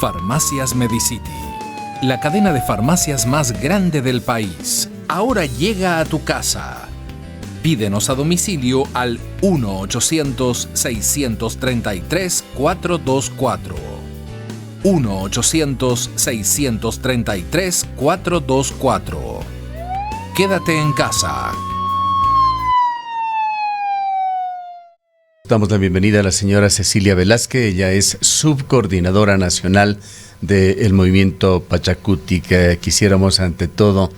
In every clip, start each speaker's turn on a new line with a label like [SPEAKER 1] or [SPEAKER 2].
[SPEAKER 1] Farmacias Medicity, la cadena de farmacias más grande del país, ahora llega a tu casa. Pídenos a domicilio al 1-800-633-424. 1-800-633-424. Quédate en casa.
[SPEAKER 2] Damos la bienvenida a la señora Cecilia Velázquez. Ella es subcoordinadora nacional del movimiento Pachacutic. Quisiéramos ante todo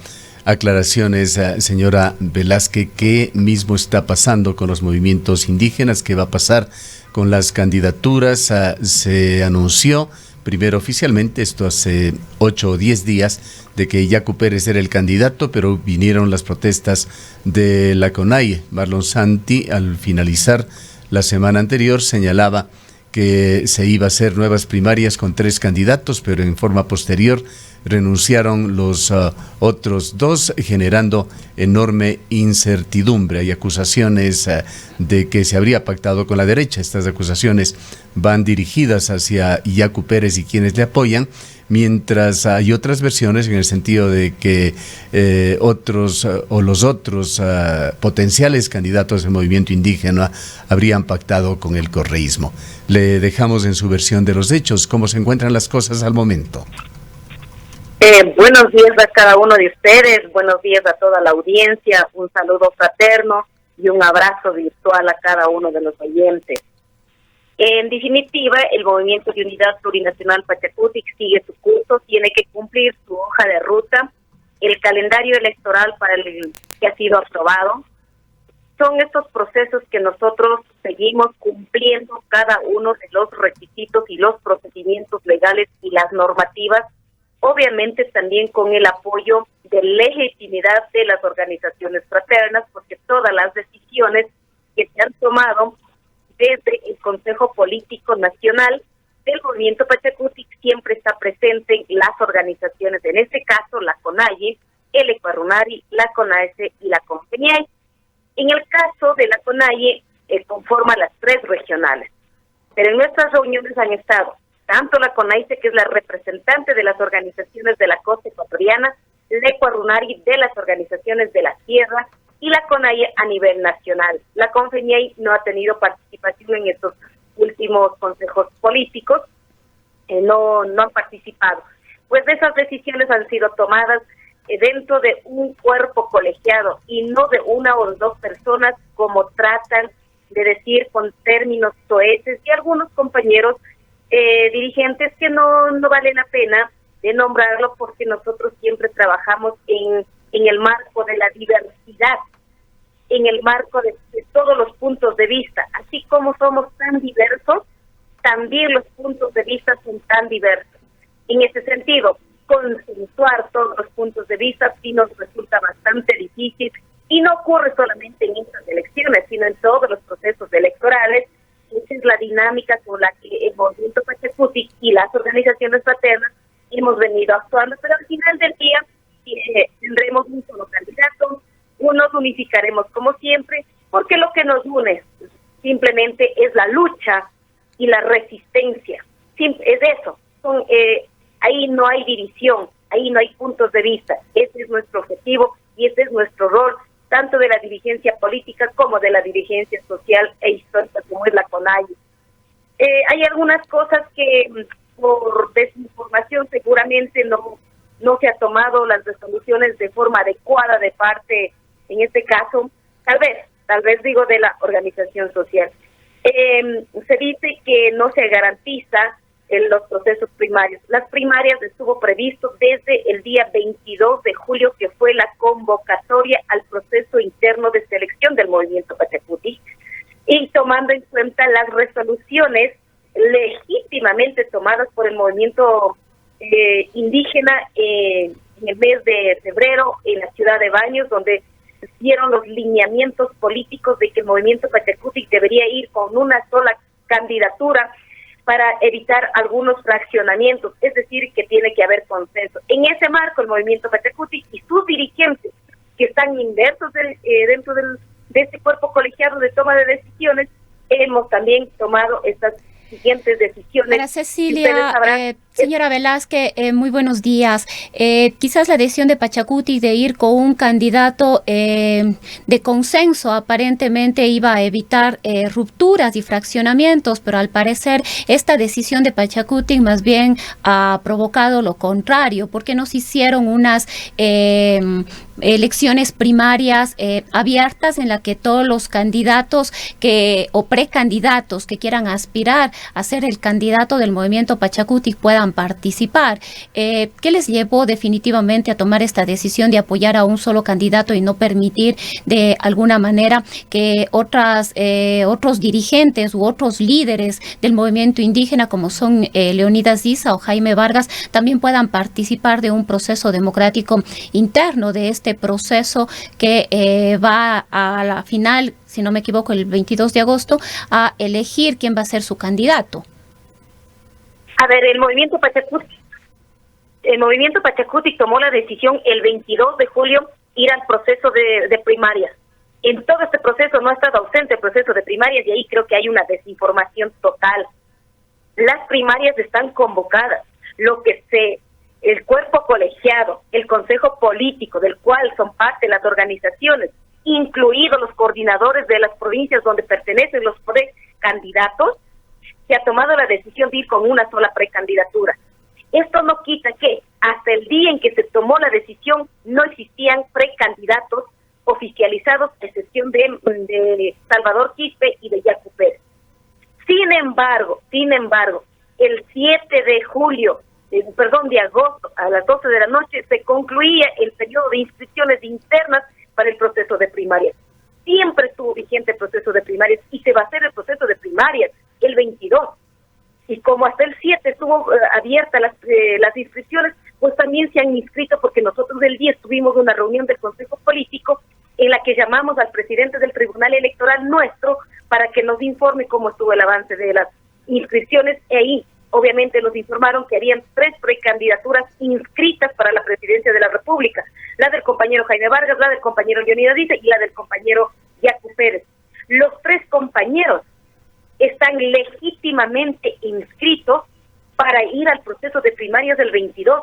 [SPEAKER 2] aclaraciones, señora Velázquez, ¿qué mismo está pasando con los movimientos indígenas? ¿Qué va a pasar con las candidaturas? Se anunció primero oficialmente, esto hace 8 o 10 días, de que Yacu Pérez era el candidato, pero vinieron las protestas de la CONAIE. Marlon Santi, al finalizar la semana anterior, señalaba que se iba a hacer nuevas primarias con 3 candidatos, pero en forma posterior renunciaron los otros 2, generando enorme incertidumbre. Hay acusaciones de que se habría pactado con la derecha. Estas acusaciones van dirigidas hacia Yacu Pérez y quienes le apoyan, mientras hay otras versiones en el sentido de que los otros potenciales candidatos del movimiento indígena habrían pactado con el correísmo. Le dejamos en su versión de los hechos. ¿Cómo se encuentran las cosas al momento?
[SPEAKER 3] Buenos días a cada uno de ustedes, buenos días a toda la audiencia, un saludo fraterno y un abrazo virtual a cada uno de los oyentes. En definitiva, el Movimiento de Unidad Plurinacional Pachacutic sigue su curso, tiene que cumplir su hoja de ruta, el calendario electoral para el que ha sido aprobado. Son estos procesos que nosotros seguimos cumpliendo cada uno de los requisitos y los procedimientos legales y las normativas, obviamente también con el apoyo de legitimidad de las organizaciones fraternas, porque todas las decisiones que se han tomado desde el Consejo Político Nacional del Movimiento Pachacutic siempre está presente en las organizaciones, en este caso la CONAIE, el Ecuarunari, la CONAESE y la CONFENIAI. En el caso de la CONAIE, conforma las 3 regionales, pero en nuestras reuniones han estado tanto la CONAISE, que es la representante de las organizaciones de la costa ecuatoriana, la Ecuarunari de las organizaciones de la sierra y la CONAIE a nivel nacional. La CONFENIAI no ha tenido participación en estos últimos consejos políticos, no han participado. Pues esas decisiones han sido tomadas dentro de un cuerpo colegiado y no de una o 2 personas, como tratan de decir con términos soeces y algunos compañeros dirigentes que no vale la pena de nombrarlo, porque nosotros siempre trabajamos en el marco de la diversidad, en el marco de todos los puntos de vista. Así como somos tan diversos, también los puntos de vista son tan diversos. En ese sentido, consensuar todos los puntos de vista sí nos resulta bastante difícil, y no ocurre solamente en estas elecciones, sino en todos los procesos electorales. Esa es la dinámica con la que el Movimiento Pachacutic y las organizaciones fraternas hemos venido actuando, pero al final del día tendremos un solo candidato, nos unificaremos como siempre, porque lo que nos une simplemente es la lucha y la resistencia. Es eso, ahí no hay división, ahí no hay puntos de vista. Ese es nuestro objetivo y ese es nuestro rol, tanto de la dirigencia política como de la dirigencia social e histórica, como es la CONAIE. Hay algunas cosas que por desinformación seguramente no se ha tomado las resoluciones de forma adecuada de parte, en este caso, tal vez digo, de la organización social. Se dice que no se garantiza en los procesos primarios. Las primarias estuvo previsto desde el día 22 de julio, que fue la convocatoria al proceso interno de selección del Movimiento Pachacutic, y tomando en cuenta las resoluciones legítimamente tomadas por el movimiento indígena en el mes de febrero en la ciudad de Baños, donde dieron los lineamientos políticos de que el Movimiento Pachacutic debería ir con una sola candidatura para evitar algunos fraccionamientos, es decir, que tiene que haber consenso. En ese marco, el Movimiento Pachacutic y sus dirigentes, que están inmersos dentro de este cuerpo colegiado de toma de decisiones, hemos también tomado estas siguientes decisiones.
[SPEAKER 4] Para Cecilia, Señora Velázquez, muy buenos días. Quizás la decisión de Pachacuti de ir con un candidato de consenso aparentemente iba a evitar rupturas y fraccionamientos, pero al parecer esta decisión de Pachacuti más bien ha provocado lo contrario, porque nos hicieron unas elecciones primarias abiertas en la que todos los candidatos o precandidatos que quieran aspirar a ser el candidato del movimiento Pachacuti puedan participar. ¿Qué les llevó definitivamente a tomar esta decisión de apoyar a un solo candidato y no permitir de alguna manera que otros dirigentes u otros líderes del movimiento indígena, como son Leonidas Issa o Jaime Vargas, también puedan participar de un proceso democrático interno de este proceso que va a la final, si no me equivoco, el 22 de agosto, a elegir quién va a ser su candidato?
[SPEAKER 3] A ver, el movimiento Pachacuti tomó la decisión el 22 de julio ir al proceso de primarias. En todo este proceso no ha estado ausente el proceso de primarias y ahí creo que hay una desinformación total. Las primarias están convocadas. El cuerpo colegiado, el consejo político, del cual son parte las organizaciones, incluidos los coordinadores de las provincias donde pertenecen los precandidatos, se ha tomado la decisión de ir con una sola precandidatura. Esto no quita que hasta el día en que se tomó la decisión no existían precandidatos oficializados, a excepción de Salvador Quispe y de Yacu Pérez. Sin embargo, el 7 de agosto a las 12 de la noche se concluía el periodo de inscripciones internas para el proceso de primarias. Siempre estuvo vigente el proceso de primarias y se va a hacer el proceso de primarias el 22. Y como hasta el 7 estuvo abierta las inscripciones, pues también se han inscrito, porque nosotros el 10 tuvimos una reunión del Consejo Político en la que llamamos al presidente del Tribunal Electoral nuestro para que nos informe cómo estuvo el avance de las inscripciones, y ahí obviamente nos informaron que habían 3 precandidaturas inscritas para la presidencia de la República: la del compañero Jaime Vargas, la del compañero Leonidas Issa y la del compañero Yacu Pérez. Los 3 compañeros están legítimamente inscritos para ir al proceso de primarias del 22.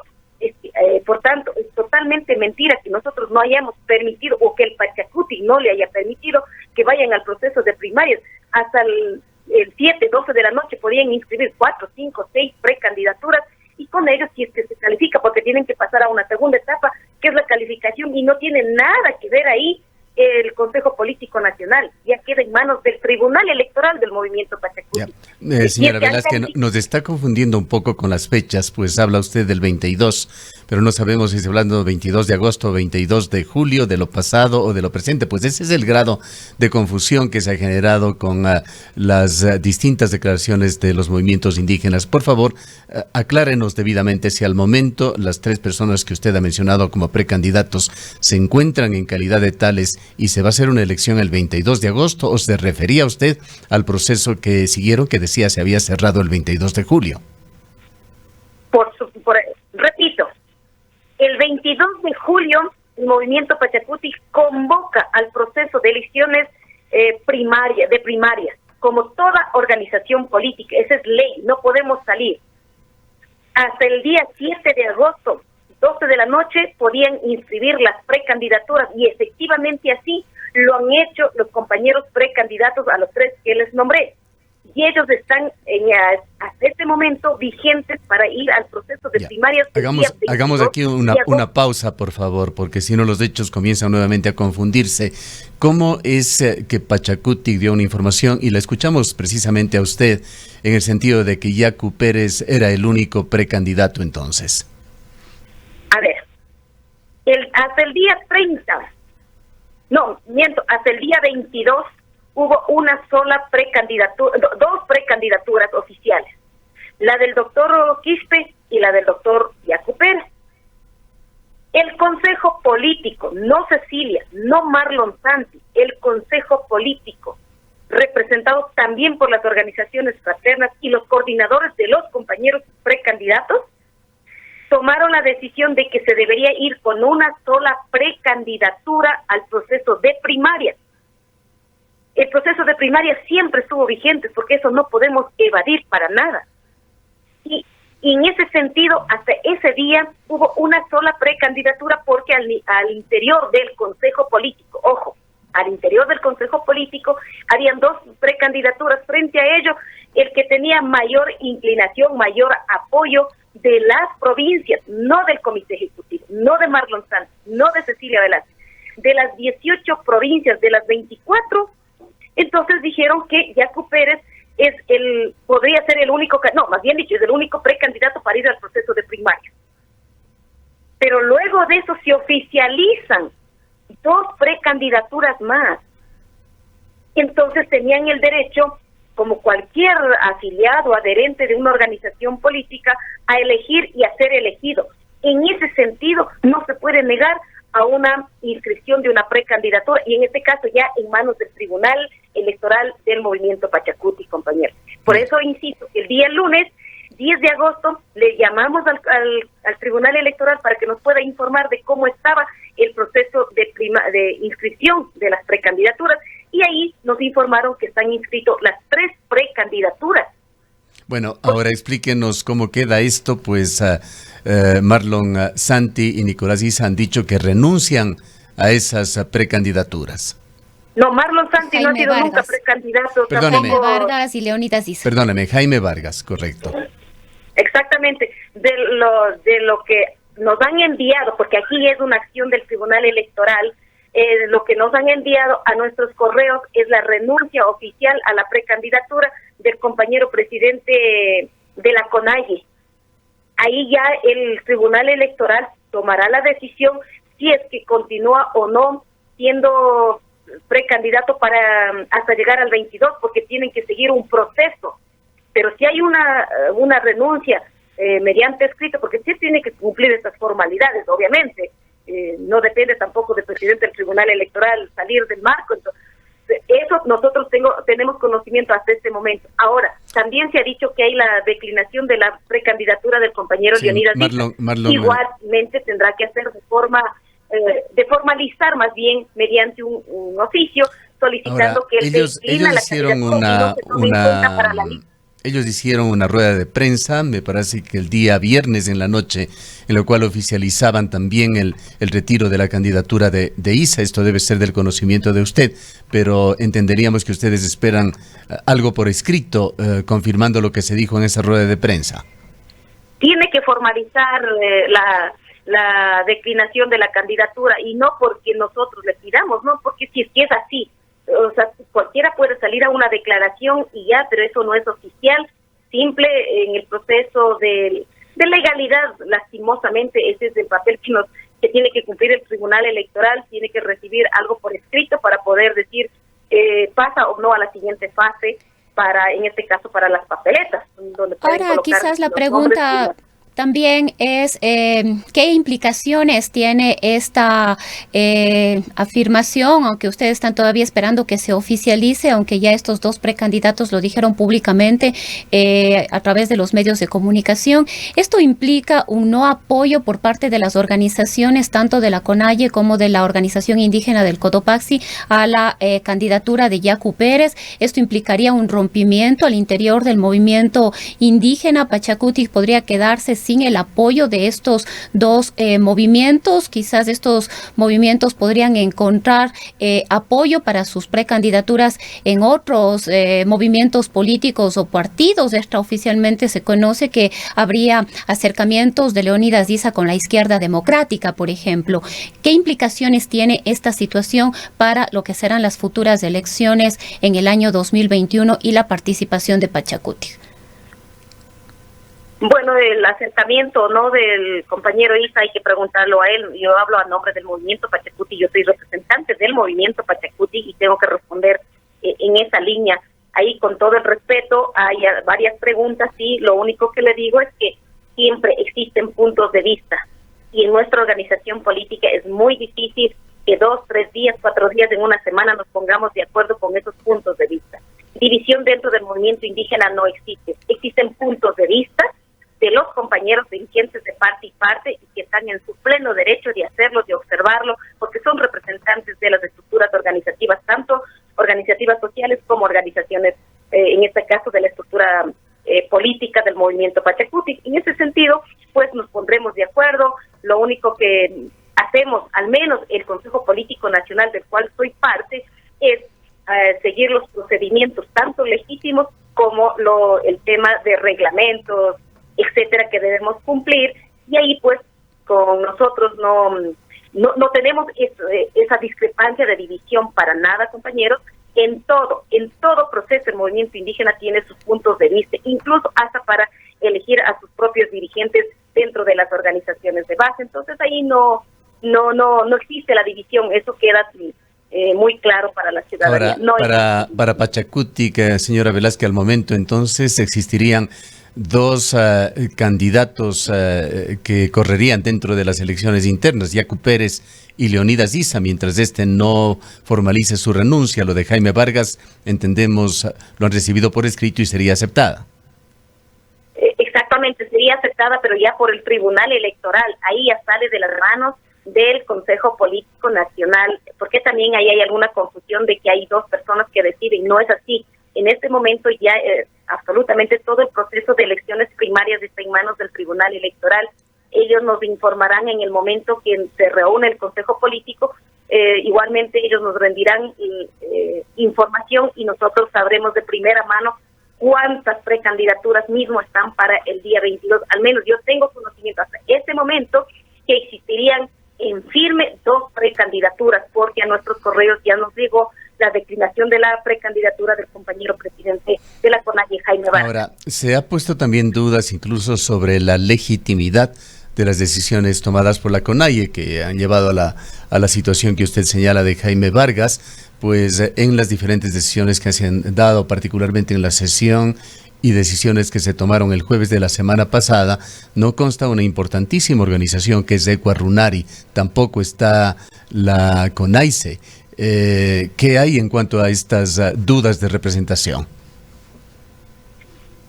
[SPEAKER 3] Por tanto, es totalmente mentira que nosotros no hayamos permitido, o que el Pachacuti no le haya permitido que vayan al proceso de primarias. Hasta el 7, 12 de la noche podían inscribir 4, 5, 6 precandidaturas, y con ellos, si es que se califica, porque tienen que pasar a una segunda etapa, que es la calificación, y no tiene nada que ver ahí el Consejo Político Nacional, ya queda en manos del Tribunal Electoral del movimiento Pachacuti.
[SPEAKER 2] Señora Velázquez, nos está confundiendo un poco con las fechas, pues habla usted del 22, pero no sabemos si está hablando del 22 de agosto o 22 de julio, de lo pasado o de lo presente. Pues ese es el grado de confusión que se ha generado con las distintas declaraciones de los movimientos indígenas. Por favor, aclárenos debidamente si al momento las 3 personas que usted ha mencionado como precandidatos se encuentran en calidad de tales y se va a hacer una elección el 22 de agosto, o se refería usted al proceso que siguieron, que decía se había cerrado el 22 de julio.
[SPEAKER 3] Repito, el 22 de julio el movimiento Pachacuti convoca al proceso de elecciones primarias, como toda organización política. Esa es ley, no podemos salir. Hasta el día 7 de agosto, 12 de la noche, podían inscribir las precandidaturas, y efectivamente así lo han hecho los compañeros precandidatos a los 3 que les nombré. Y ellos están hasta este momento vigentes para ir al proceso de primarias.
[SPEAKER 2] Hagamos aquí una pausa, por favor, porque si no los hechos comienzan nuevamente a confundirse. ¿Cómo es que Pachacuti dio una información y la escuchamos precisamente a usted en el sentido de que Yacu Pérez era el único precandidato entonces?
[SPEAKER 3] A ver, hasta el día 22 hubo una sola precandidatura, 2 precandidaturas oficiales, la del doctor Quispe y la del doctor Yacu Pérez. El Consejo Político, no Cecilia, no Marlon Santi, el Consejo Político, representado también por las organizaciones fraternas y los coordinadores de los compañeros precandidatos, tomaron la decisión de que se debería ir con una sola precandidatura al proceso de primarias. El proceso de primarias siempre estuvo vigente, porque eso no podemos evadir para nada. Y Y en ese sentido, hasta ese día hubo una sola precandidatura porque al interior del Consejo Político, ojo, al interior del Consejo Político habían 2 precandidaturas. Frente a ello, el que tenía mayor inclinación, mayor apoyo de las provincias, no del Comité Ejecutivo, no de Marlon Sanz, no de Cecilia Velázquez, de las 18 provincias, de las 24, entonces dijeron que Yacu Pérez podría ser el único, no, más bien dicho, es el único precandidato para ir al proceso de primaria. Pero luego de eso se oficializan 2 precandidaturas más. Entonces tenían el derecho, como cualquier afiliado, adherente de una organización política, a elegir y a ser elegido. En ese sentido, no se puede negar a una inscripción de una precandidatura, y en este caso ya en manos del Tribunal Electoral del Movimiento Pachacuti, compañeros. Por eso insisto que el día lunes 10 de agosto le llamamos al Tribunal Electoral para que nos pueda informar de cómo estaba el proceso de inscripción de las precandidaturas, y ahí nos informaron que están inscritos las 3 precandidaturas.
[SPEAKER 2] Bueno, ahora explíquenos cómo queda esto, pues Marlon Santi y Nicolás Issa han dicho que renuncian a esas precandidaturas.
[SPEAKER 3] No, Marlon Santi
[SPEAKER 4] Jaime
[SPEAKER 3] no ha sido
[SPEAKER 4] Vargas.
[SPEAKER 3] nunca precandidato.
[SPEAKER 2] Perdóneme.
[SPEAKER 4] Jaime Vargas y Leónidas Issa.
[SPEAKER 2] Perdóname, Jaime Vargas, correcto.
[SPEAKER 3] Exactamente, de lo que nos han enviado, porque aquí es una acción del Tribunal Electoral, lo que nos han enviado a nuestros correos es la renuncia oficial a la precandidatura del compañero presidente de la CONAIE. Ahí ya el Tribunal Electoral tomará la decisión si es que continúa o no siendo precandidato hasta llegar al 22, porque tienen que seguir un proceso. Pero si hay una renuncia mediante escrito, porque sí tiene que cumplir estas formalidades, obviamente, no depende tampoco del presidente del Tribunal Electoral salir del marco. Entonces, eso nosotros tenemos conocimiento hasta este momento. Ahora, también se ha dicho que hay la declinación de la precandidatura del compañero Leónidas Issa. Igualmente tendrá que hacer de formalizar más bien mediante un oficio solicitando. Ahora, que
[SPEAKER 2] ellos hicieron Ellos hicieron una rueda de prensa, me parece que el día viernes en la noche, en lo cual oficializaban también el retiro de la candidatura de Issa. Esto debe ser del conocimiento de usted, pero entenderíamos que ustedes esperan algo por escrito, confirmando lo que se dijo en esa rueda de prensa.
[SPEAKER 3] Tiene que formalizar la declinación de la candidatura, y no porque nosotros le pidamos, no, porque si es que es así, o sea, cualquiera puede salir a una declaración y ya, pero eso no es oficial, simple en el proceso de legalidad. Lastimosamente ese es el papel que tiene que cumplir el Tribunal Electoral, tiene que recibir algo por escrito para poder decir pasa o no a la siguiente fase, en este caso para las papeletas. Donde
[SPEAKER 4] ahora quizás la pregunta también es qué implicaciones tiene esta afirmación, aunque ustedes están todavía esperando que se oficialice, aunque ya estos 2 precandidatos lo dijeron públicamente a través de los medios de comunicación. Esto implica un no apoyo por parte de las organizaciones, tanto de la CONAIE como de la organización indígena del Cotopaxi, a la candidatura de Yacu Pérez. Esto implicaría un rompimiento al interior del movimiento indígena. Pachacuti podría quedarse sin el apoyo de estos 2 movimientos. Quizás estos movimientos podrían encontrar apoyo para sus precandidaturas en otros movimientos políticos o partidos. Extraoficialmente se conoce que habría acercamientos de Leónidas Issa con la izquierda democrática, por ejemplo. ¿Qué implicaciones tiene esta situación para lo que serán las futuras elecciones en el año 2021 y la participación de Pachacuti?
[SPEAKER 3] Bueno, el acercamiento no del compañero Issa hay que preguntarlo a él. Yo hablo a nombre del movimiento Pachacuti, yo soy representante del movimiento Pachacuti y tengo que responder en esa línea. Ahí, con todo el respeto, hay varias preguntas y lo único que le digo es que siempre existen puntos de vista, y en nuestra organización política es muy difícil que 2, 3 días, 4 días en una semana nos pongamos de acuerdo con esos puntos de vista. División dentro del movimiento indígena no existe. Existen puntos de vista de los compañeros dirigentes de parte y parte, y que están en su pleno derecho de hacerlo, de observarlo, porque son representantes de las estructuras organizativas, tanto organizativas sociales como organizaciones, en este caso de la estructura política del movimiento Pachacutic. En ese sentido, pues nos pondremos de acuerdo. Lo único que hacemos, al menos el Consejo Político Nacional del cual soy parte, es seguir los procedimientos tanto legítimos como el tema de reglamentos, etcétera, que debemos cumplir, y ahí pues con nosotros no tenemos esa discrepancia de división para nada, compañeros. En todo proceso el movimiento indígena tiene sus puntos de vista, incluso hasta para elegir a sus propios dirigentes dentro de las organizaciones de base. Entonces ahí no existe la división, eso queda muy claro para la ciudadanía.
[SPEAKER 2] Ahora, para Pachacutic, señora Velázquez, al momento entonces existirían dos candidatos que correrían dentro de las elecciones internas, Yacu Pérez y Leonidas Issa, mientras no formalice su renuncia. Lo de Jaime Vargas, entendemos, lo han recibido por escrito y sería aceptada.
[SPEAKER 3] Exactamente, sería aceptada, pero ya por el Tribunal Electoral. Ahí ya sale de las manos del Consejo Político Nacional, porque también ahí hay alguna confusión de que hay dos personas que deciden. No es así. En este momento ya absolutamente todo el proceso de elecciones primarias está en manos del Tribunal Electoral. Ellos nos informarán en el momento que se reúne el Consejo Político. Igualmente ellos nos rendirán información y nosotros sabremos de primera mano cuántas precandidaturas mismo están para el día 22. Al menos yo tengo conocimiento hasta este momento que existirían en firme 2 precandidaturas, porque a nuestros correos ya nos llegó la declinación de la precandidatura del compañero presidente de la CONAIE, Jaime Vargas.
[SPEAKER 2] Ahora, se ha puesto también dudas incluso sobre la legitimidad de las decisiones tomadas por la CONAIE, que han llevado a la situación que usted señala de Jaime Vargas, pues en las diferentes decisiones que se han dado, particularmente en la sesión y decisiones que se tomaron el jueves de la semana pasada, no consta una importantísima organización que es Ecua Runari, tampoco está la CONAICE. ¿Qué hay en cuanto a estas dudas de representación?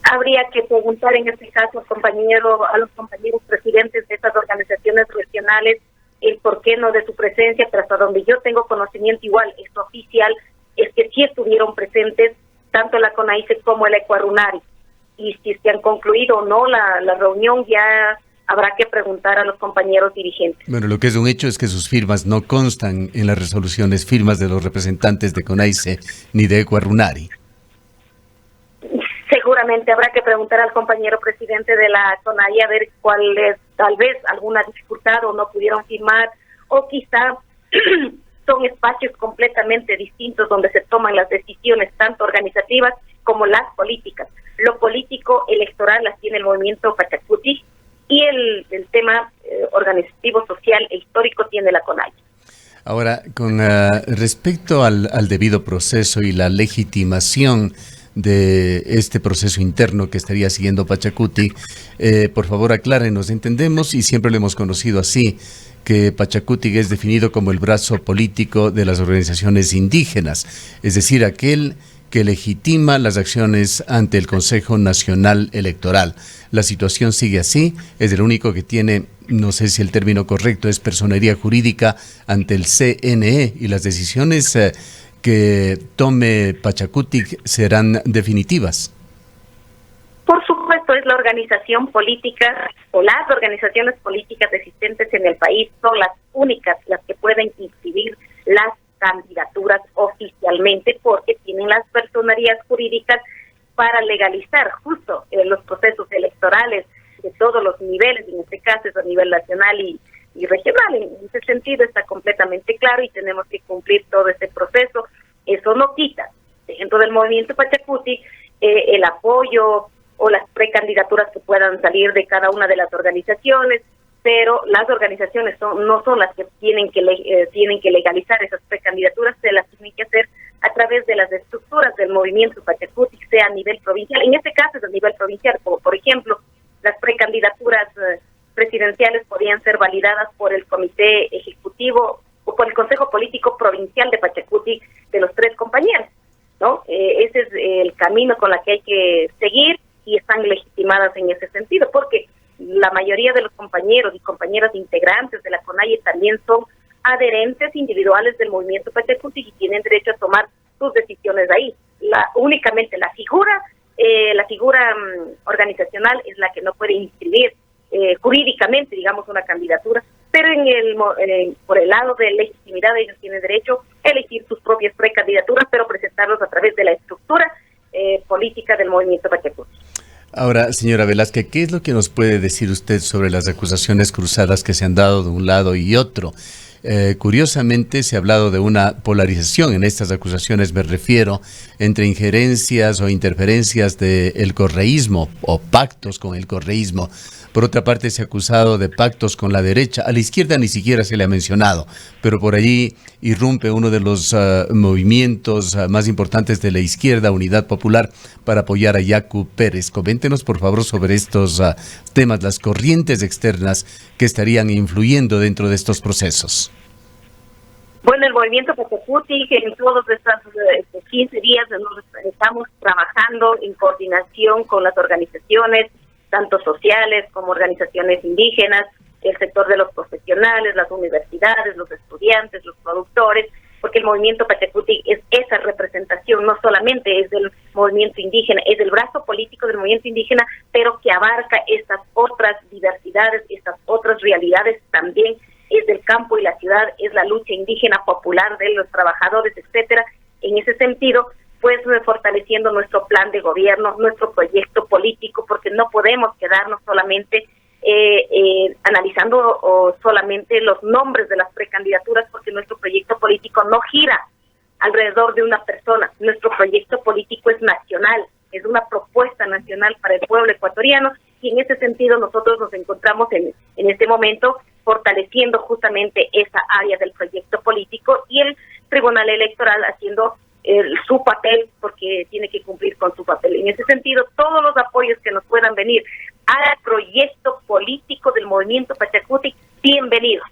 [SPEAKER 3] Habría que preguntar en este caso a los compañeros presidentes de estas organizaciones regionales el por qué no de su presencia, pero hasta donde yo tengo conocimiento igual, esto oficial, es que sí estuvieron presentes tanto la CONAICE como el Ecua Runari. Y si se han concluido o no la reunión, ya habrá que preguntar a los compañeros dirigentes.
[SPEAKER 2] Bueno, lo que es un hecho es que sus firmas no constan en las resoluciones, firmas de los representantes de CONAICE ni de Ecua Runari.
[SPEAKER 3] Seguramente habrá que preguntar al compañero presidente de la CONAIE a ver cuál es, tal vez, alguna dificultad o no pudieron firmar, o quizá son espacios completamente distintos donde se toman las decisiones, tanto organizativas como las políticas. Lo político electoral las tiene el movimiento Pachacutic y el tema organizativo, social e histórico tiene la CONAIE.
[SPEAKER 2] Ahora, con respecto al debido proceso y la legitimación de este proceso interno que estaría siguiendo Pachacutic, por favor aclárenos. Entendemos, y siempre lo hemos conocido así, que Pachacutic es definido como el brazo político de las organizaciones indígenas, es decir, aquel que legitima las acciones ante el Consejo Nacional Electoral. La situación sigue así, es el único que tiene, no sé si el término correcto es personería jurídica ante el CNE, y las decisiones que tome Pachacutic serán definitivas.
[SPEAKER 3] Por supuesto, es la organización política o las organizaciones políticas existentes en el país son las únicas las que pueden inscribir las candidaturas oficialmente, porque tienen las personerías jurídicas para legalizar justo los procesos electorales de todos los niveles, en este caso es a nivel nacional y regional. En ese sentido está completamente claro y tenemos que cumplir todo este proceso. Eso no quita dentro del movimiento Pachacutic el apoyo o las precandidaturas que puedan salir de cada una de las organizaciones, pero las organizaciones no son las que tienen que legalizar esas precandidaturas, se las tienen que hacer a través de las estructuras del movimiento Pachacutic, sea a nivel provincial. En este caso es a nivel provincial, como por ejemplo las precandidaturas presidenciales podrían ser validadas por el Comité Ejecutivo o por el Consejo Político Provincial de Pachacutic de los 3 compañeros, ¿no? Ese es el camino con la que hay que seguir y están legitimadas en ese sentido, porque la mayoría de los compañeros y compañeras integrantes de la CONAIE también son adherentes individuales del movimiento Pachacutic y tienen derecho a tomar sus decisiones ahí. Únicamente la figura la figura organizacional es la que no puede inscribir jurídicamente, digamos, una candidatura, pero por el lado de legitimidad ellos tienen derecho a elegir sus propias precandidaturas, pero presentarlos a través de la estructura política del movimiento Pachacuti.
[SPEAKER 2] Ahora, señora Velázquez, ¿qué es lo que nos puede decir usted sobre las acusaciones cruzadas que se han dado de un lado y otro? Curiosamente se ha hablado de una polarización en estas acusaciones, me refiero, entre injerencias o interferencias del correísmo o pactos con el correísmo. Por otra parte, se ha acusado de pactos con la derecha. A la izquierda ni siquiera se le ha mencionado, pero por allí irrumpe uno de los movimientos más importantes de la izquierda, Unidad Popular, para apoyar a Yacu Pérez. Coméntenos, por favor, sobre estos temas, las corrientes externas que estarían influyendo dentro de estos procesos.
[SPEAKER 3] Bueno, el movimiento Pachacuti, que en todos estos 15 días estamos trabajando en coordinación con las organizaciones, tanto sociales como organizaciones indígenas, el sector de los profesionales, las universidades, los estudiantes, los productores, porque el movimiento Pachacuti es esa representación, no solamente es del movimiento indígena, es el brazo político del movimiento indígena, pero que abarca estas otras diversidades, estas otras realidades también, es del campo y la ciudad, es la lucha indígena popular de los trabajadores, etcétera. En ese sentido, pues fortaleciendo nuestro plan de gobierno, nuestro proyecto político, porque no podemos quedarnos solamente analizando solamente los nombres de las precandidaturas, porque nuestro proyecto político no gira alrededor de una persona. Nuestro proyecto político es nacional, es una propuesta nacional para el pueblo ecuatoriano, y en ese sentido nosotros nos encontramos en este momento fortaleciendo justamente esa área del proyecto político, y el Tribunal Electoral haciendo su papel, porque tiene que cumplir con su papel. En ese sentido, todos los apoyos que nos puedan venir al proyecto político del movimiento Pachacuti, bienvenidos,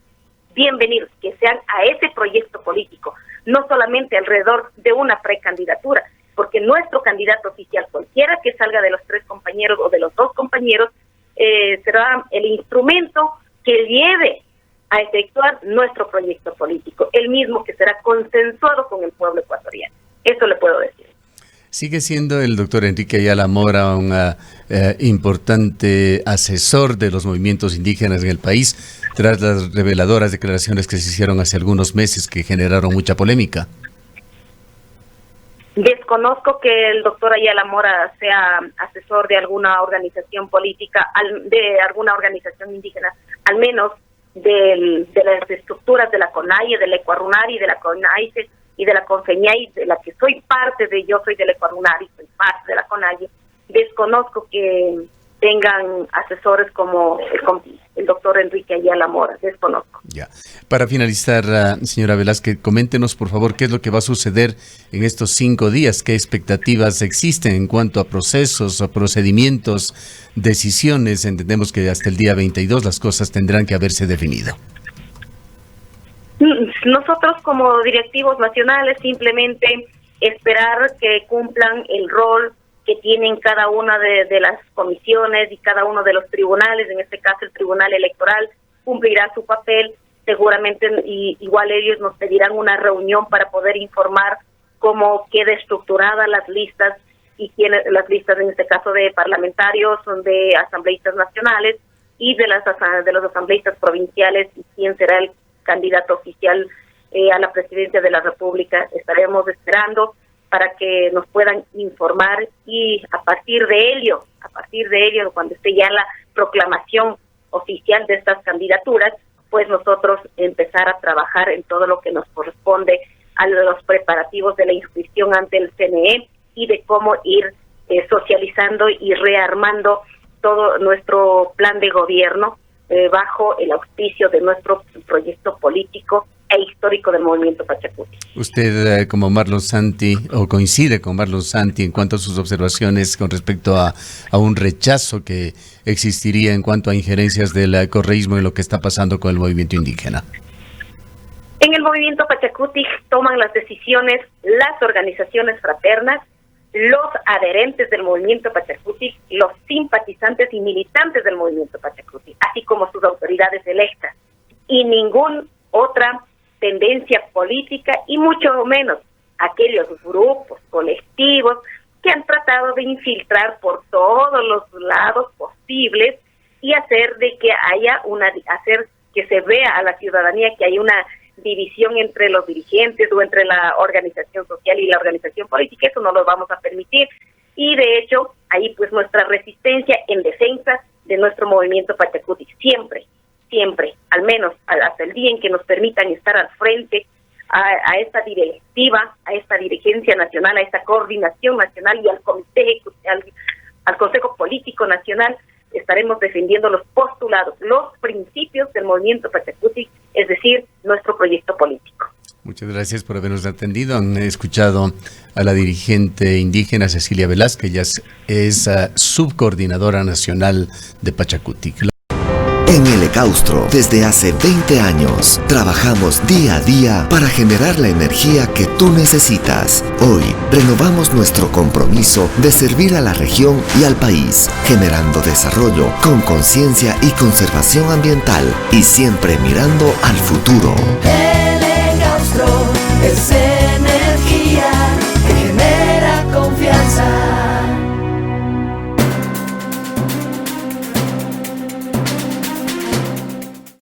[SPEAKER 3] que sean a ese proyecto político, no solamente alrededor de una precandidatura, porque nuestro candidato oficial, cualquiera que salga de los 3 compañeros o de los 2 compañeros, será el instrumento que lleve a efectuar nuestro proyecto político, el mismo que será consensuado con el pueblo ecuatoriano. Eso le puedo decir.
[SPEAKER 2] Sigue siendo el doctor Enrique Ayala Mora un importante asesor de los movimientos indígenas en el país, tras las reveladoras declaraciones que se hicieron hace algunos meses que generaron mucha polémica.
[SPEAKER 3] Desconozco que el doctor Ayala Mora sea asesor de alguna organización política, de alguna organización indígena, al menos de las estructuras de la CONAIE, de la Ecuarunari, de la CONAICE y de la CONFEñay, de la que soy parte yo soy de la Ecuarunari, soy parte de la CONAIE. Desconozco que tengan asesores como el doctor Enrique Ayala Mora, desconozco.
[SPEAKER 2] Ya. Para finalizar, señora Velázquez, coméntenos por favor qué es lo que va a suceder en estos 5 días, qué expectativas existen en cuanto a procesos, a procedimientos, decisiones. Entendemos que hasta el día 22 las cosas tendrán que haberse definido.
[SPEAKER 3] Nosotros como directivos nacionales simplemente esperar que cumplan el rol que tienen cada una de las comisiones y cada uno de los tribunales. En este caso el Tribunal Electoral cumplirá su papel, seguramente igual ellos nos pedirán una reunión para poder informar cómo queda estructurada las listas, y las listas en este caso de parlamentarios, de asambleístas nacionales y de los asambleístas provinciales, y quién será el candidato oficial a la presidencia de la República. Estaremos esperando para que nos puedan informar, y a partir de ello, cuando esté ya la proclamación oficial de estas candidaturas, pues nosotros empezar a trabajar en todo lo que nos corresponde a los preparativos de la inscripción ante el CNE, y de cómo ir socializando y rearmando todo nuestro plan de gobierno bajo el auspicio de nuestro proyecto político e histórico del movimiento Pachacuti.
[SPEAKER 2] Usted, como Marlon Santi, o coincide con Marlon Santi en cuanto a sus observaciones con respecto a un rechazo que existiría en cuanto a injerencias del correísmo en lo que está pasando con el movimiento indígena.
[SPEAKER 3] En el movimiento Pachacuti toman las decisiones las organizaciones fraternas, los adherentes del movimiento Pachacuti, los simpatizantes y militantes del movimiento Pachacuti, así como sus autoridades electas, y ninguna otra tendencia política, y mucho menos aquellos grupos, colectivos que han tratado de infiltrar por todos los lados posibles y hacer que se vea a la ciudadanía que hay una división entre los dirigentes o entre la organización social y la organización política. Eso no lo vamos a permitir, y de hecho ahí pues nuestra resistencia en defensa de nuestro movimiento Pachacutic, siempre, al menos hasta el día en que nos permitan estar al frente a esta directiva, a esta dirigencia nacional, a esta coordinación nacional y al comité, al Consejo Político Nacional, estaremos defendiendo los postulados, los principios del movimiento Pachacutic, es decir, nuestro proyecto político.
[SPEAKER 2] Muchas gracias por habernos atendido. Han escuchado a la dirigente indígena Cecilia Velázquez, ella es subcoordinadora nacional de Pachacutic.
[SPEAKER 5] En el Ecaustro, desde hace 20 años, trabajamos día a día para generar la energía que tú necesitas. Hoy, renovamos nuestro compromiso de servir a la región y al país, generando desarrollo con conciencia y conservación ambiental y siempre mirando al futuro.
[SPEAKER 6] El Ecaustro.